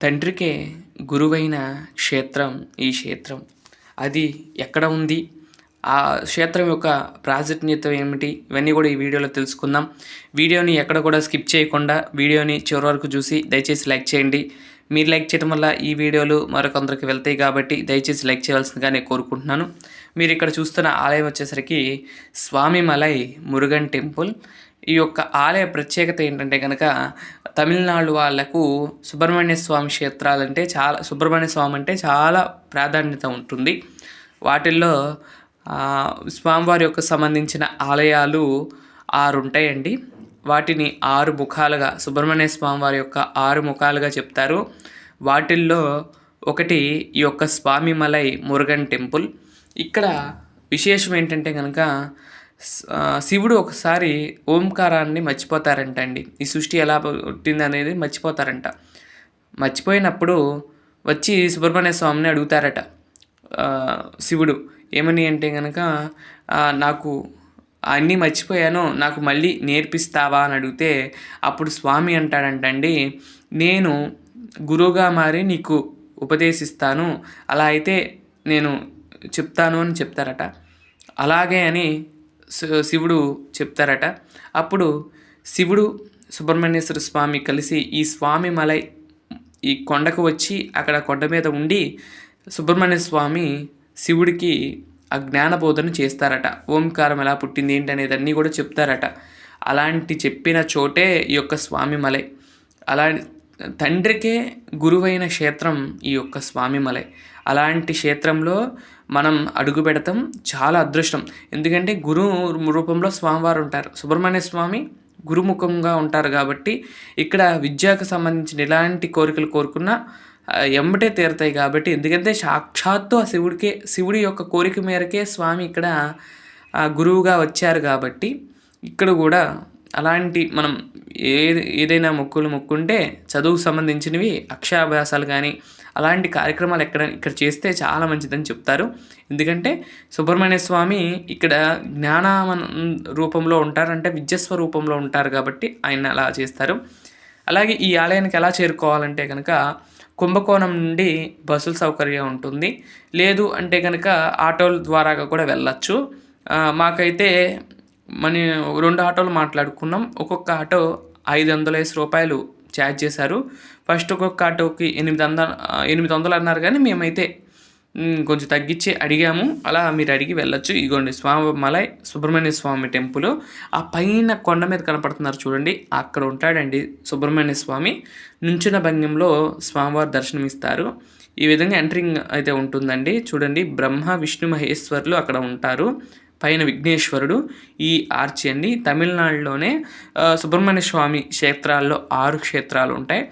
తండ్రికే గురువైన క్షేత్రం ఈ క్షేత్రం. అది ఎక్కడ ఉంది? ఆ క్షేత్రం యొక్క ప్రాధాన్యత ఏమిటి? ఇవన్నీ కూడా ఈ వీడియోలో తెలుసుకుందాం. వీడియోని ఎక్కడ కూడా స్కిప్ చేయకుండా వీడియోని చివరి వరకు చూసి దయచేసి లైక్ చేయండి. మీరు లైక్ చేయడం వల్ల ఈ వీడియోలు మరికొందరికి వెళ్తాయి కాబట్టి దయచేసి లైక్ చేయవలసిందిగా నేను కోరుకుంటున్నాను. మీరు ఇక్కడ చూస్తున్న ఆలయం వచ్చేసరికి స్వామిమలై మురుగన్ టెంపుల్. ఈ యొక్క ఆలయ ప్రత్యేకత ఏంటంటే కనుక తమిళనాడు వాళ్ళకు సుబ్రహ్మణ్య స్వామి క్షేత్రాలంటే సుబ్రహ్మణ్య స్వామి అంటే చాలా ప్రాధాన్యత ఉంటుంది. వాటిల్లో స్వామివారి యొక్క సంబంధించిన ఆలయాలు 6 ఉంటాయండి. వాటిని 6 ముఖాలుగా సుబ్రహ్మణ్య స్వామివారి యొక్క 6 ముఖాలుగా చెప్తారు. వాటిల్లో ఒకటి ఈ యొక్క స్వామిమలై మురుగన్ టెంపుల్. ఇక్కడ విశేషం ఏంటంటే కనుక శివుడు ఒకసారి ఓంకారాన్ని మర్చిపోతారంట అండి. ఈ సృష్టి ఎలా పుట్టింది అనేది మర్చిపోతారంట. మర్చిపోయినప్పుడు వచ్చి సుబ్రహ్మణ్య స్వామిని అడుగుతారట శివుడు. ఏమని అంటే కనుక నాకు అన్నీ మర్చిపోయాను, నాకు మళ్ళీ నేర్పిస్తావా అని అడిగితే అప్పుడు స్వామి అంటాడంటండి, నేను గురువుగా మారి నీకు ఉపదేశిస్తాను, అలా అయితే నేను చెప్తాను అని చెప్తారట. అలాగే అని శివుడు చెప్తారట. అప్పుడు శివుడు సుబ్రహ్మణ్యేశ్వర స్వామి కలిసి ఈ స్వామిమలై ఈ కొండకు వచ్చి అక్కడ కొండ మీద ఉండి సుబ్రహ్మణ్య స్వామి శివుడికి ఆ జ్ఞానబోధన చేస్తారట. ఓంకారం ఎలా పుట్టింది ఏంటి అనేది అన్నీ కూడా చెప్తారట. అలాంటి చెప్పిన చోటే ఈ యొక్క స్వామిమలై. అలా తండ్రికే గురువైన క్షేత్రం ఈ యొక్క స్వామిమలై. అలాంటి క్షేత్రంలో మనం అడుగు పెడతాం చాలా అదృష్టం. ఎందుకంటే గురువు రూపంలో స్వామివారు ఉంటారు. సుబ్రహ్మణ్య స్వామి గురుముఖంగా ఉంటారు కాబట్టి ఇక్కడ విద్యకు సంబంధించిన ఎలాంటి కోరికలు కోరుకున్నా ఎంబటే తీరుతాయి కాబట్టి, ఎందుకంటే సాక్షాత్తు ఆ శివుడి యొక్క కోరిక మేరకే స్వామి ఇక్కడ గురువుగా వచ్చారు కాబట్టి ఇక్కడ కూడా అలాంటి మనం ఏదైనా మొక్కులు మొక్కుంటే చదువుకు సంబంధించినవి అక్షరాభ్యాసాలు కానీ అలాంటి కార్యక్రమాలు ఇక్కడ చేస్తే చాలా మంచిదని చెప్తారు. ఎందుకంటే సుబ్రహ్మణ్య స్వామి ఇక్కడ జ్ఞాన రూపంలో ఉంటారు, అంటే విద్యస్వ రూపంలో ఉంటారు కాబట్టి ఆయన అలా చేస్తారు. అలాగే ఈ ఆలయానికి ఎలా చేరుకోవాలంటే కనుక కుంభకోణం నుండి బస్సుల సౌకర్యం ఉంటుంది. లేదు అంటే కనుక ఆటోల ద్వారా కూడా వెళ్ళచ్చు. మాకైతే 2 ఆటోలు మాట్లాడుకున్నాం. ఒక్కొక్క ఆటో 550 రూపాయలు ఛార్జ్ చేశారు. ఫస్ట్ ఒక్కొక్క ఆటోకి 800 అన్నారు, కానీ మేమైతే కొంచెం తగ్గించి అడిగాము. అలా మీరు అడిగి వెళ్ళొచ్చు. ఇగోండి స్వామిమలై సుబ్రహ్మణ్య స్వామి టెంపుల్. ఆ పైన కొండ మీద కనపడుతున్నారు చూడండి, అక్కడ ఉంటాడండి సుబ్రహ్మణ్య స్వామి. నుంచిన భంగిమలో స్వామివారు దర్శనమిస్తారు. ఈ విధంగా ఎంట్రింగ్ అయితే ఉంటుందండి. చూడండి, బ్రహ్మ విష్ణు మహేశ్వరులు అక్కడ ఉంటారు. పైన విఘ్నేశ్వరుడు. ఈ ఆర్చి అండి. తమిళనాడులోనే సుబ్రహ్మణ్య స్వామి క్షేత్రాల్లో 6 క్షేత్రాలు ఉంటాయి.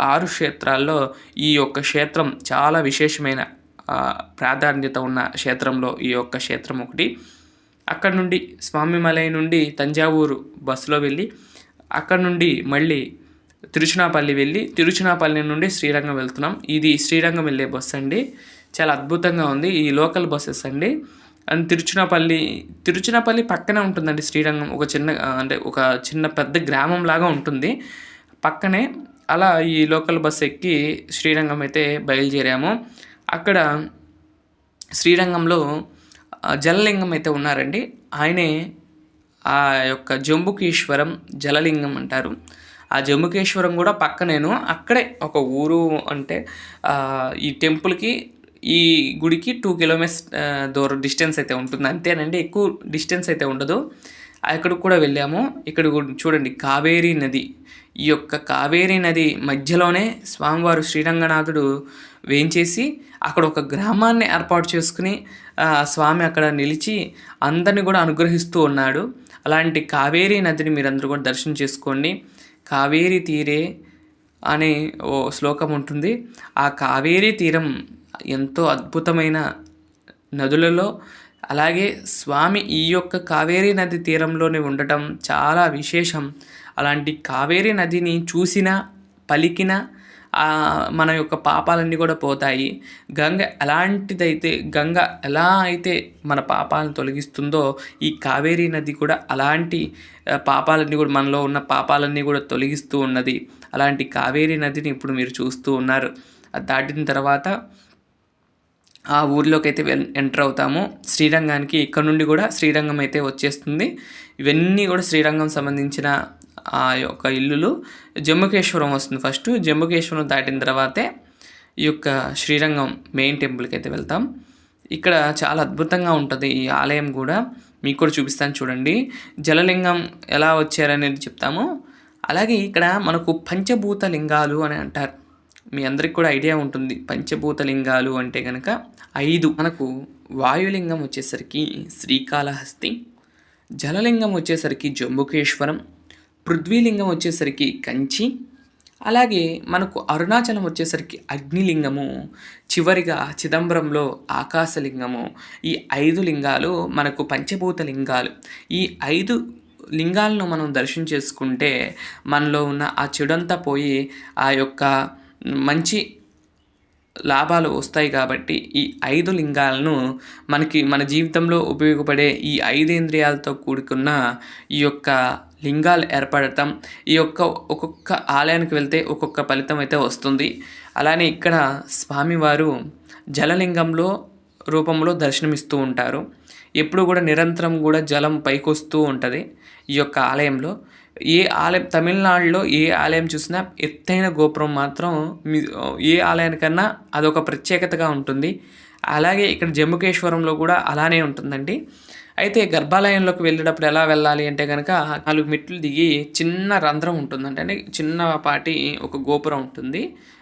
6 క్షేత్రాల్లో ఈ యొక్క క్షేత్రం చాలా విశేషమైన ప్రాధాన్యత ఉన్న క్షేత్రంలో ఈ యొక్క క్షేత్రం ఒకటి. అక్కడ నుండి స్వామిమలై నుండి తంజావూరు బస్సులో వెళ్ళి అక్కడ నుండి మళ్ళీ తిరుచునాపల్లి వెళ్ళి తిరుచునాపల్లి నుండి శ్రీరంగం వెళ్తున్నాం. ఇది శ్రీరంగం వెళ్ళే బస్సు అండి. చాలా అద్భుతంగా ఉంది. ఈ లోకల్ బస్సెస్ అండి. అండ్ తిరుచునాపల్లి పక్కనే ఉంటుందండి శ్రీరంగం. ఒక చిన్న పెద్ద గ్రామం లాగా ఉంటుంది పక్కనే. అలా ఈ లోకల్ బస్సు ఎక్కి శ్రీరంగం అయితే బయలుదేరాము. అక్కడ శ్రీరంగంలో జలలింగం అయితే ఉన్నారండి. ఆయనే ఆ యొక్క జంబుకేశ్వరం జలలింగం అంటారు. ఆ జంబుకేశ్వరం కూడా పక్కనేను. అక్కడే ఒక ఊరు, అంటే ఈ టెంపుల్కి ఈ గుడికి 2 కిలోమీటర్స్ దూరం డిస్టెన్స్ అయితే ఉంటుంది, అంతేనండి. ఎక్కువ డిస్టెన్స్ అయితే ఉండదు. అక్కడికి కూడా వెళ్ళాము. ఇక్కడ చూడండి, కావేరీ నది. ఈ యొక్క కావేరీ నది మధ్యలోనే స్వామివారు శ్రీరంగనాథుడు వేంచేసి అక్కడ ఒక గ్రామాన్ని ఏర్పాటు చేసుకుని స్వామి అక్కడ నిలిచి అందరిని కూడా అనుగ్రహిస్తూ ఉన్నాడు. అలాంటి కావేరీ నదిని మీరందరూ కూడా దర్శనం చేసుకోండి. కావేరీ తీరే అనే ఓ శ్లోకం ఉంటుంది. ఆ కావేరీ తీరం ఎంతో అద్భుతమైన నదులలో, అలాగే స్వామి ఈ యొక్క కావేరీ నది తీరంలోనే ఉండటం చాలా విశేషం. అలాంటి కావేరీ నదిని చూసినా పలికినా మన యొక్క పాపాలన్నీ కూడా పోతాయి. గంగ ఎలా అయితే మన పాపాలను తొలగిస్తుందో ఈ కావేరీ నది కూడా అలాంటి పాపాలన్నీ కూడా, మనలో ఉన్న పాపాలన్నీ కూడా తొలగిస్తూ ఉన్నది. అలాంటి కావేరీ నదిని ఇప్పుడు మీరు చూస్తూ ఉన్నారు. అది దాటిన తర్వాత ఆ ఊర్లోకి అయితే ఎంటర్ అవుతాము. శ్రీరంగానికి ఇక్కడ నుండి కూడా శ్రీరంగం అయితే వచ్చేస్తుంది. ఇవన్నీ కూడా శ్రీరంగం సంబంధించిన ఆ యొక్క ఇల్లులు. జంబుకేశ్వరం వస్తుంది ఫస్ట్. జంబుకేశ్వరం దాటిన తర్వాతే ఈ యొక్క శ్రీరంగం మెయిన్ టెంపుల్కి అయితే వెళ్తాం. ఇక్కడ చాలా అద్భుతంగా ఉంటుంది ఈ ఆలయం కూడా. మీకు కూడా చూపిస్తాను చూడండి. జలలింగం ఎలా వచ్చారనేది చెప్తాము. అలాగే ఇక్కడ మనకు పంచభూత లింగాలు అని అంటారు. మీ అందరికి కూడా ఐడియా ఉంటుంది పంచభూత లింగాలు అంటే కనుక 5. మనకు వాయులింగం వచ్చేసరికి శ్రీకాళహస్తి, జలలింగం వచ్చేసరికి జంబుకేశ్వరం, పృథ్వీలింగం వచ్చేసరికి కంచి, అలాగే మనకు అరుణాచలం వచ్చేసరికి అగ్నిలింగము, చివరిగా చిదంబరంలో ఆకాశలింగము. ఈ 5 లింగాలు మనకు పంచభూత లింగాలు. ఈ 5 లింగాలను మనం దర్శనం చేసుకుంటే మనలో ఉన్న ఆ చెడంతా పోయి ఆ యొక్క మంచి లాభాలు వస్తాయి. కాబట్టి ఈ 5 లింగాలను మన జీవితంలో ఉపయోగపడే ఈ 5 ఇంద్రియాలతో కూడుకున్న ఈ యొక్క లింగాలు ఏర్పడటం, ఈ యొక్క ఒక్కొక్క ఆలయానికి వెళ్తే ఒక్కొక్క ఫలితం అయితే వస్తుంది. అలానే ఇక్కడ స్వామివారు జలలింగంలో రూపంలో దర్శనమిస్తూ ఉంటారు. ఎప్పుడు కూడా నిరంతరం కూడా జలం పైకొస్తూ ఉంటుంది ఈ యొక్క ఆలయంలో. ఏ ఆలయం తమిళనాడులో ఏ ఆలయం చూసినా ఎత్తైన గోపురం మాత్రం ఏ ఆలయానికన్నా అదొక ప్రత్యేకతగా ఉంటుంది. అలాగే ఇక్కడ జంబుకేశ్వరంలో కూడా అలానే ఉంటుందండి. అయితే గర్భాలయంలోకి వెళ్ళేటప్పుడు ఎలా వెళ్ళాలి అంటే కనుక 4 మెట్లు దిగి చిన్న రంధ్రం ఉంటుందంటే, అంటే చిన్నపాటి ఒక గోపురం ఉంటుంది,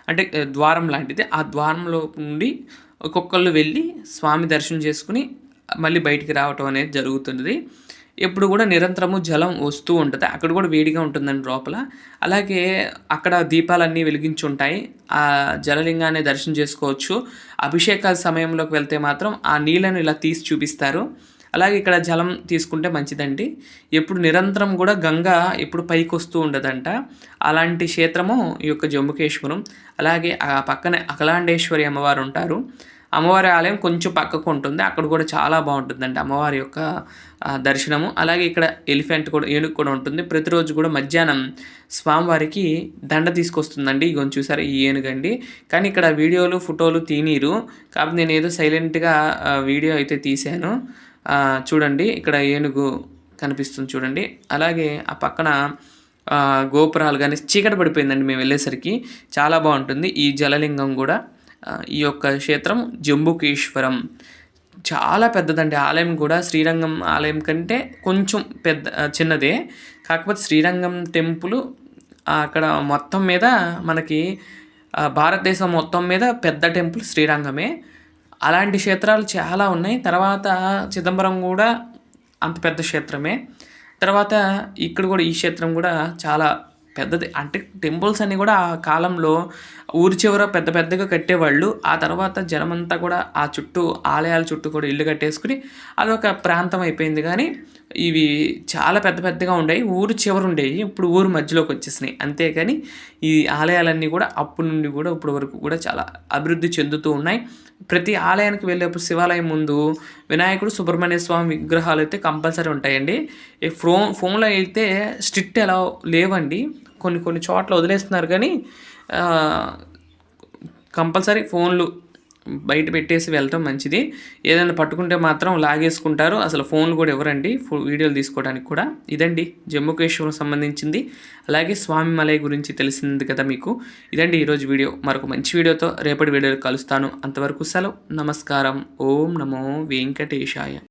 అంటే ద్వారం లాంటిది. ఆ ద్వారంలో నుండి ఒక్కొక్కళ్ళు వెళ్ళి స్వామి దర్శనం చేసుకుని మళ్ళీ బయటికి రావటం అనేది జరుగుతుంది. ఎప్పుడు కూడా నిరంతరము జలం వస్తూ ఉంటుంది. అక్కడ కూడా వేడిగా ఉంటుందండి లోపల. అలాగే అక్కడ దీపాలన్నీ వెలిగించి ఉంటాయి. ఆ జలలింగాన్ని దర్శనం చేసుకోవచ్చు. అభిషేకాల సమయంలోకి వెళ్తే మాత్రం ఆ నీళ్ళను ఇలా తీసి చూపిస్తారు. అలాగే ఇక్కడ జలం తీసుకుంటే మంచిదండి. ఎప్పుడు నిరంతరం కూడా గంగ ఎప్పుడు పైకి వస్తూ ఉండదంట. అలాంటి క్షేత్రము ఈ యొక్క జంబుకేశ్వరం. అలాగే ఆ పక్కనే అఖలాండేశ్వరి అమ్మవారు ఉంటారు. అమ్మవారి ఆలయం కొంచెం పక్కకు ఉంటుంది. అక్కడ కూడా చాలా బాగుంటుందండి అమ్మవారి యొక్క దర్శనము. అలాగే ఇక్కడ ఎలిఫెంట్ కూడా, ఏనుగు కూడా ఉంటుంది. ప్రతిరోజు కూడా మధ్యాహ్నం స్వామివారికి దండ తీసుకొస్తుందండి. ఇగో చూసారా ఈ ఏనుగండి. కానీ ఇక్కడ వీడియోలు ఫోటోలు తీనీరు. కాబట్టి నేను ఏదో సైలెంట్గా వీడియో అయితే తీశాను. చూడండి ఇక్కడ ఏనుగు కనిపిస్తుంది చూడండి. అలాగే ఆ పక్కన గోపురాలు కానీ చీకటి పడిపోయిందండి మేము వెళ్ళేసరికి. చాలా బాగుంటుంది ఈ జలలింగం కూడా. ఈ యొక్క క్షేత్రం జంబుకేశ్వరం చాలా పెద్దదండి. ఆలయం కూడా శ్రీరంగం ఆలయం కంటే కొంచెం చిన్నదే. కాకపోతే శ్రీరంగం టెంపుల్ అక్కడ మొత్తం మీద మనకి భారతదేశం మొత్తం మీద పెద్ద టెంపుల్ శ్రీరంగమే. అలాంటి క్షేత్రాలు చాలా ఉన్నాయి. తర్వాత చిదంబరం కూడా అంత పెద్ద క్షేత్రమే. తర్వాత ఇక్కడ కూడా ఈ క్షేత్రం కూడా చాలా పెద్దది. అంటే టెంపుల్స్ అన్నీ కూడా ఆ కాలంలో ఊరి చివర పెద్ద పెద్దగా కట్టేవాళ్ళు. ఆ తర్వాత జనమంతా కూడా ఆ చుట్టూ ఆలయాల చుట్టూ కూడా ఇల్లు కట్టేసుకుని అదొక ప్రాంతం అయిపోయింది. కానీ ఇవి చాలా పెద్ద పెద్దగా ఉండేవి. ఊరు చివరు ఉండేవి. ఇప్పుడు ఊరు మధ్యలోకి వచ్చేసినాయి. అంతేకాని ఈ ఆలయాలన్నీ కూడా అప్పటి నుండి కూడా ఇప్పటి వరకు కూడా చాలా అభివృద్ధి చెందుతూ ఉన్నాయి. ప్రతి ఆలయానికి వెళ్ళేప్పుడు శివాలయం ముందు వినాయకుడు, సుబ్రహ్మణ్య స్వామి విగ్రహాలు అయితే కంపల్సరీ ఉంటాయండి. ఈ ఫోన్లో అయితే స్ట్రిక్ట్ ఎలా లేవండి. కొన్ని చోట్ల వదిలేస్తున్నారు. కానీ కంపల్సరీ ఫోన్లు బయట పెట్టేసి వెళ్ళటం మంచిది. ఏదైనా పట్టుకుంటే మాత్రం లాగేసుకుంటారు. అసలు ఫోన్లు కూడా ఇవ్వరండి వీడియోలు తీసుకోవడానికి కూడా. ఇదండి జంబుకేశ్వరం సంబంధించింది. అలాగే స్వామిమలై గురించి తెలిసింది కదా మీకు. ఇదండి ఈరోజు వీడియో. మరొక మంచి వీడియోతో రేపటి వీడియోలో కలుస్తాను. అంతవరకు సెలవు. నమస్కారం. ఓం నమో వెంకటేశాయ.